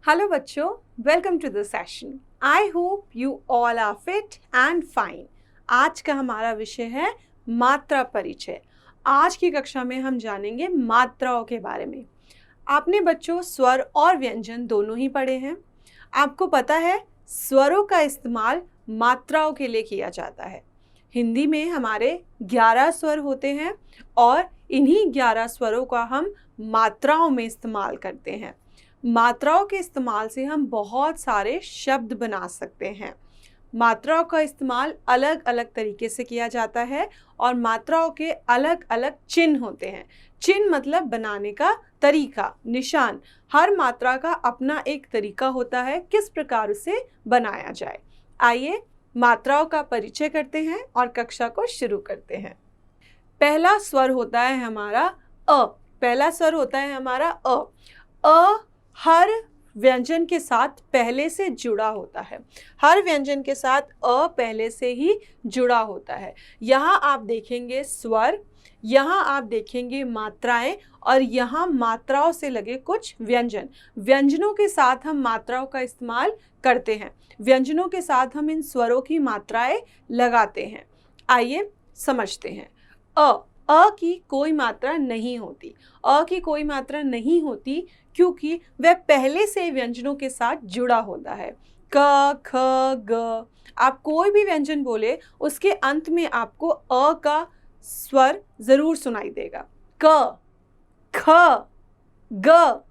Hello बच्चों, welcome to the session. I hope you all are fit and fine. आज का हमारा विषय है मात्रा परिचय। आज की कक्षा में हम जानेंगे मात्राओं के बारे में। आपने बच्चों स्वर और व्यंजन दोनों ही पढ़े हैं। आपको पता है स्वरों का इस्तेमाल मात्राओं के लिए किया जाता है। हिंदी में हमारे 11 स्वर होते हैं और इन्हीं 11 स्वरों का हम मात्राओं में इस्तेमाल करते हैं। मात्राओं के इस्तेमाल से हम बहुत सारे शब्द बना सकते हैं। मात्राओं का इस्तेमाल अलग अलग तरीके से किया जाता है और मात्राओं के अलग अलग चिन्ह होते हैं। चिन्ह मतलब बनाने का तरीका, निशान। हर मात्रा का अपना एक तरीका होता है किस प्रकार उसे बनाया जाए। आइए मात्राओं का परिचय करते हैं और कक्षा को शुरू करते हैं। पहला स्वर होता है हमारा अ। पहला स्वर होता है हमारा अ। अ हर व्यंजन के साथ पहले से जुड़ा होता है। हर व्यंजन के साथ अ पहले से ही जुड़ा होता है। यहाँ आप देखेंगे स्वर, यहाँ आप देखेंगे मात्राएं और यहाँ मात्राओं से लगे कुछ व्यंजन। व्यंजनों के साथ हम मात्राओं का इस्तेमाल करते हैं। व्यंजनों के साथ हम इन स्वरों की मात्राएं लगाते हैं। आइए समझते हैं। अ की कोई मात्रा नहीं होती। अ की कोई मात्रा नहीं होती क्योंकि वह पहले से व्यंजनों के साथ जुड़ा होता है। क, ख, ग। आप कोई भी व्यंजन बोले उसके अंत में आपको अ का स्वर जरूर सुनाई देगा। क, ख, ग,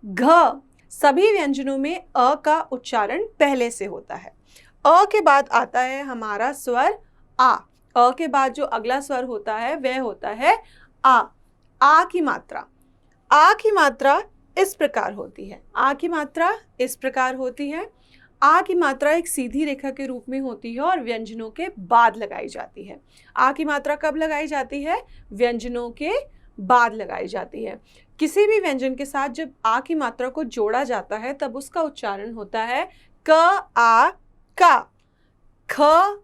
घ। सभी व्यंजनों में अ का उच्चारण पहले से होता है। अ के बाद आता है हमारा स्वर आ। अ के बाद जो अगला स्वर होता है वह होता है आ। आ की मात्रा। आ की मात्रा इस प्रकार होती है। आ की मात्रा इस प्रकार होती है। आ की मात्रा एक सीधी रेखा के रूप में होती है और व्यंजनों के बाद लगाई जाती है। आ की मात्रा कब लगाई जाती है? व्यंजनों के बाद लगाई जाती है। किसी भी व्यंजन के साथ जब आ की मात्रा को जोड़ा जाता है तब उसका उच्चारण होता है क आ का, ख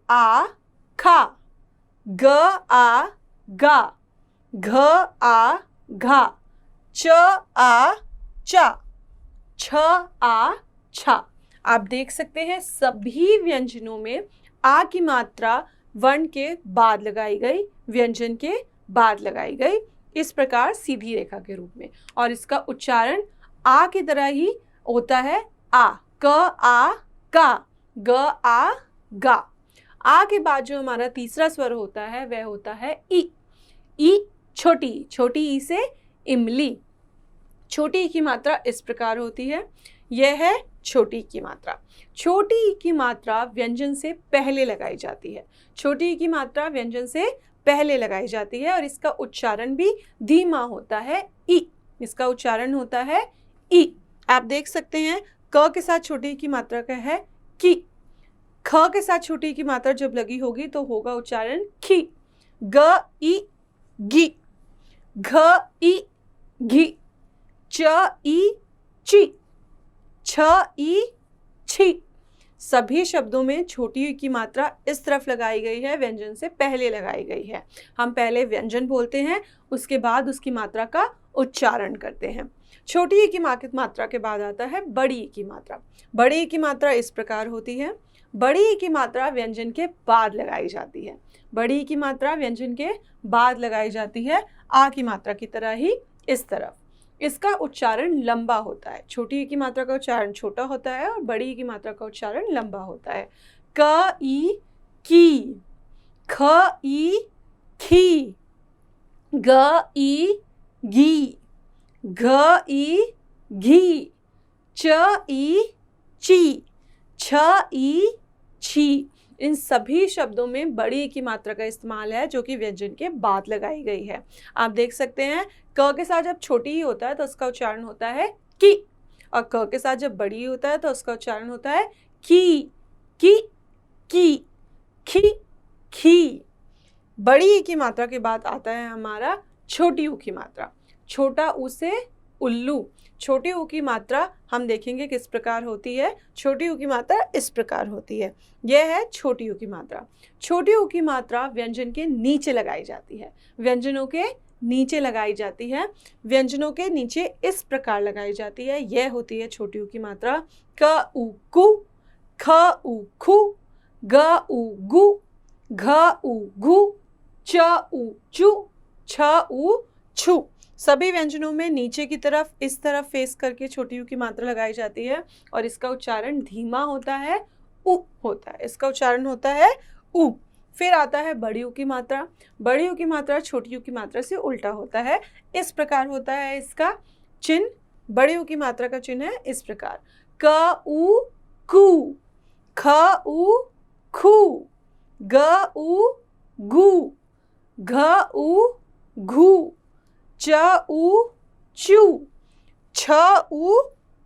आ खा, ग आ गा, घ आ घा, च आ चा, छ आ छा। आप देख सकते हैं सभी व्यंजनों में आ की मात्रा वर्ण के बाद लगाई गई, व्यंजन के बाद लगाई गई, इस प्रकार सीधी रेखा के रूप में। और इसका उच्चारण आ की तरह ही होता है आ। क आ का, ग आ गा। आ के बाद जो हमारा तीसरा स्वर होता है वह होता है ई। ई छोटी, छोटी ई से इमली। छोटी ई की मात्रा इस प्रकार होती है। यह है छोटी ई की मात्रा। छोटी ई की मात्रा व्यंजन से पहले लगाई जाती है। छोटी ई की मात्रा व्यंजन से पहले लगाई जाती है और इसका उच्चारण भी धीमा होता है ई। इसका उच्चारण होता है ई। आप देख सकते हैं क के साथ छोटी ई की मात्रा का है की। ख के साथ छोटी ई की मात्रा जब लगी होगी तो होगा उच्चारण खी। ग ई गी, घ ई घी, च ई ची, छ ई छी। सभी शब्दों में छोटी ई की मात्रा इस तरफ लगाई गई है, व्यंजन से पहले लगाई गई है। हम पहले व्यंजन बोलते हैं, उसके बाद उसकी मात्रा का उच्चारण करते हैं। छोटी ई की मात्रा के बाद आता है बड़ी ई की मात्रा। बड़ी ई की मात्रा इस प्रकार होती है। बड़ी ई की मात्रा व्यंजन के बाद लगाई जाती है। बड़ी ई की मात्रा व्यंजन के बाद लगाई जाती है, आ की मात्रा की तरह ही इस तरफ। इसका उच्चारण लंबा होता है। छोटी ई की मात्रा का उच्चारण छोटा होता है और बड़ी ई की मात्रा का उच्चारण लंबा होता है। क ई की, ख ई खी, ग ई गी, घ ई घी, च ई ची, छ ई छी। इन सभी शब्दों में बड़ी ई की मात्रा का इस्तेमाल है जो कि व्यंजन के बाद लगाई गई है। आप देख सकते हैं क के साथ जब छोटी ई होता है तो उसका उच्चारण होता है की, और क के साथ जब बड़ी ई होता है तो उसका उच्चारण होता है की, की, खी, खी। बड़ी ई की मात्रा के बाद आता है हमारा छोटी ऊ की मात्रा। छोटा ऊ से उल्लू। छोटी ऊ की मात्रा हम देखेंगे किस प्रकार होती है। छोटी ऊ की मात्रा इस प्रकार होती है। यह है छोटी ऊ की मात्रा। छोटी ऊ की मात्रा व्यंजन के नीचे लगाई जाती है। व्यंजनों के नीचे लगाई जाती है, व्यंजनों के नीचे इस प्रकार लगाई जाती है। यह होती है छोटी ऊ की मात्रा। क उ कु, ख उ खु, ग उ गु, घ उ घु, च उ चु, छ उ छु। सभी व्यंजनों में नीचे की तरफ इस तरफ फेस करके छोटी ऊ की मात्रा लगाई जाती है और इसका उच्चारण धीमा होता है, उ होता है। इसका उच्चारण होता है उ। फिर आता है बड़ी ऊ की मात्रा। बड़ी ऊ की मात्रा छोटी ऊ की मात्रा से उल्टा होता है। इस प्रकार होता है इसका चिन्ह। बड़ी ऊ की मात्रा का चिन्ह है इस प्रकार। क उ कु, ख उ खु, ग उ गु, घ उ घु, च उ चु, छ उ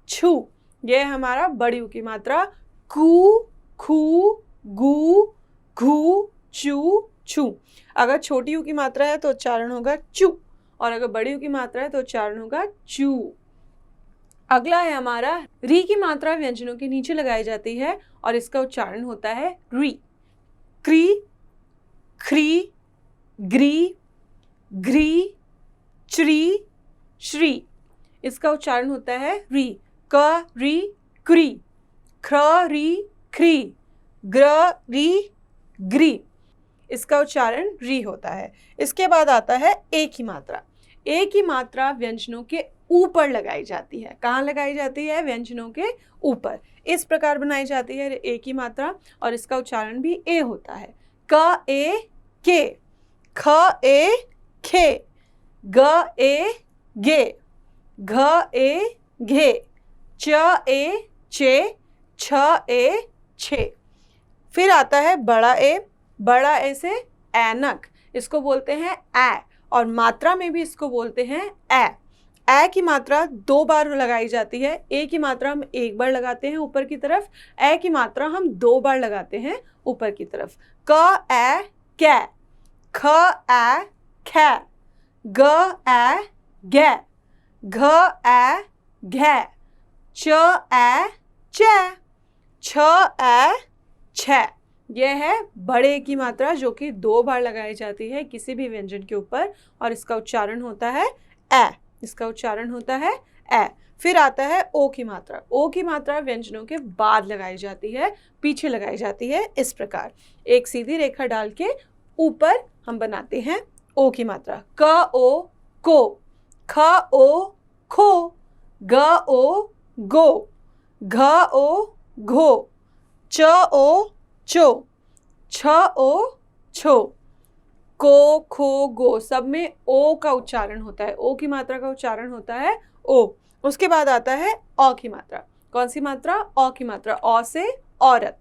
छु। यह हमारा बड़ी ऊ की मात्रा। कु, खु, गु, घु, चु, छु। अगर छोटी ऊ की मात्रा है तो उच्चारण होगा चु, और अगर बड़ी ऊ की मात्रा है तो उच्चारण होगा चू। अगला है हमारा री की मात्रा व्यंजनों के नीचे लगाई जाती है और इसका उच्चारण होता है री। क्री, ख्री, ग्री, घ्री, श्री, श्री। इसका उच्चारण होता है री। क री क्री, ख्र री ख्री, ग्र री ग्री। इसका उच्चारण री होता है। इसके बाद आता है ए की मात्रा। ए की मात्रा व्यंजनों के ऊपर लगाई जाती है। कहाँ लगाई जाती है? व्यंजनों के ऊपर। इस प्रकार बनाई जाती है ए की मात्रा और इसका उच्चारण भी ए होता है। क ए के, ख ए खे, ग ए गे, घ ए घे, च ए चे, छ ए छे। फिर आता है बड़ा ए। बड़ा ए से ऐनक, इसको बोलते हैं ऐ, और मात्रा में भी इसको बोलते हैं ऐ। ऐ की मात्रा 2 बार लगाई जाती है। ए की मात्रा हम 1 बार लगाते हैं ऊपर की तरफ, ऐ की मात्रा हम 2 बार लगाते हैं ऊपर की तरफ। क ऐ कै, ख ऐ खे, ग ऐ गै, घ ऐ घै, च ऐ चै, छ ऐ छै। यह है बड़े की मात्रा जो कि 2 बार लगाई जाती है किसी भी व्यंजन के ऊपर और इसका उच्चारण होता है ऐ। इसका उच्चारण होता है ऐ। फिर आता है ओ की मात्रा। ओ की मात्रा व्यंजनों के बाद लगाई जाती है, पीछे लगाई जाती है इस प्रकार। एक सीधी रेखा डाल के ऊपर हम बनाते हैं ओ की मात्रा। क ओ को, ख ओ खो, ग ओ गो, घ ओ घो, च ओ चो, छ ओ छो। को, खो, गो सब में ओ का उच्चारण होता है। ओ की मात्रा का उच्चारण होता है ओ। उसके बाद आता है औ की मात्रा। कौन सी मात्रा? औ की मात्रा। औ से औरत।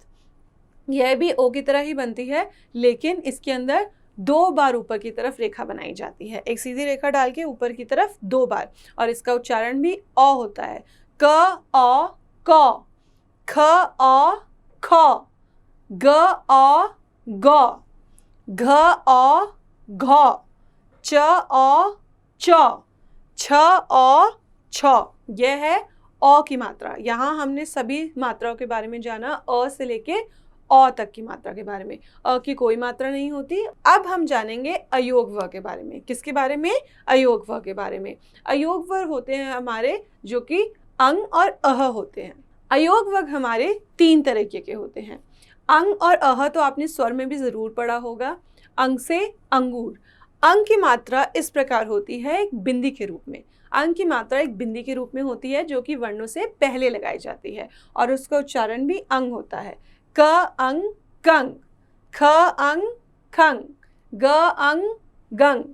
यह भी ओ की तरह ही बनती है, लेकिन इसके अंदर 2 बार ऊपर की तरफ रेखा बनाई जाती है। एक सीधी रेखा डाल के ऊपर की तरफ 2 बार, और इसका उच्चारण भी औ होता है। क औ क, ख औ ख, ग औ ग, घ औ घ, च औ च, छ औ छ। यह है औ की मात्रा। यहाँ हमने सभी मात्राओं के बारे में जाना, अ से लेके औ तक की मात्रा के बारे में। अ की कोई मात्रा नहीं होती। अब हम जानेंगे अयोग व के बारे में। किसके बारे में? अयोग व के बारे में। अयोग व होते हैं हमारे जो कि अंग और अह होते हैं। अयोग वर्ग हमारे 3 तरीके के होते हैं। अंग और अह तो आपने स्वर में भी जरूर पढ़ा होगा। अंग से अंगूर। अंग की मात्रा इस प्रकार होती है एक बिंदी के रूप में। अंग की मात्रा एक बिंदी के रूप में होती है जो कि वर्णों से पहले लगाई जाती है और उसका उच्चारण भी अंग होता है। क अंग कंग, ख अंग खंग, ग अंग गंग,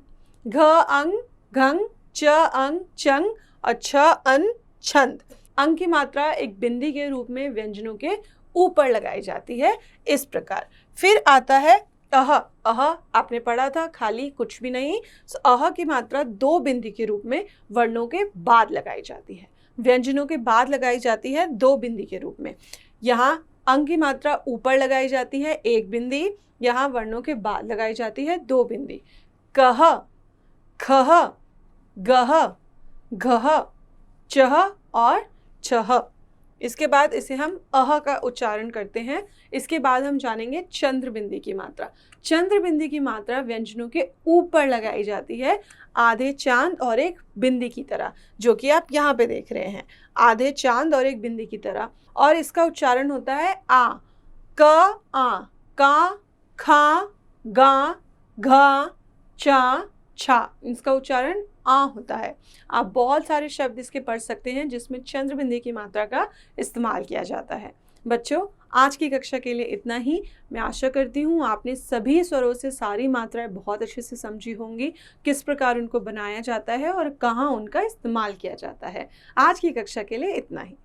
घ अंग घंग, च अंग चंग और छ अन छंद। अंग की मात्रा एक बिंदी के रूप में व्यंजनों के ऊपर लगाई जाती है इस प्रकार। फिर आता है अह। अह आपने पढ़ा था, खाली कुछ भी नहीं। अह की मात्रा 2 बिंदी के रूप में वर्णों के बाद लगाई जाती है। व्यंजनों के बाद लगाई जाती है 2 बिंदी के रूप में। यहाँ अंग की मात्रा ऊपर लगाई जाती है 1 बिंदी, यहाँ वर्णों के बाद लगाई जाती है 2 बिंदी। कह, खह, गह, घह, चह और छह। इसके बाद इसे हम अह का उच्चारण करते हैं। इसके बाद हम जानेंगे चंद्र बिंदी की मात्रा। चंद्र बिंदी की मात्रा व्यंजनों के ऊपर लगाई जाती है, आधे चांद और एक बिंदी की तरह, जो कि आप यहाँ पे देख रहे हैं, आधे चांद और एक बिंदी की तरह। और इसका उच्चारण होता है आ, क आ, का, खा, गा, घा, चा, छा। इसका उच्चारण आ होता है। आप बहुत सारे शब्द इसके पढ़ सकते हैं जिसमें चंद्र बिंदी की मात्रा का इस्तेमाल किया जाता है। बच्चों, आज की कक्षा के लिए इतना ही। मैं आशा करती हूँ आपने सभी स्वरों से सारी मात्राएं बहुत अच्छे से समझी होंगी, किस प्रकार उनको बनाया जाता है और कहाँ उनका इस्तेमाल किया जाता है। आज की कक्षा के लिए इतना ही।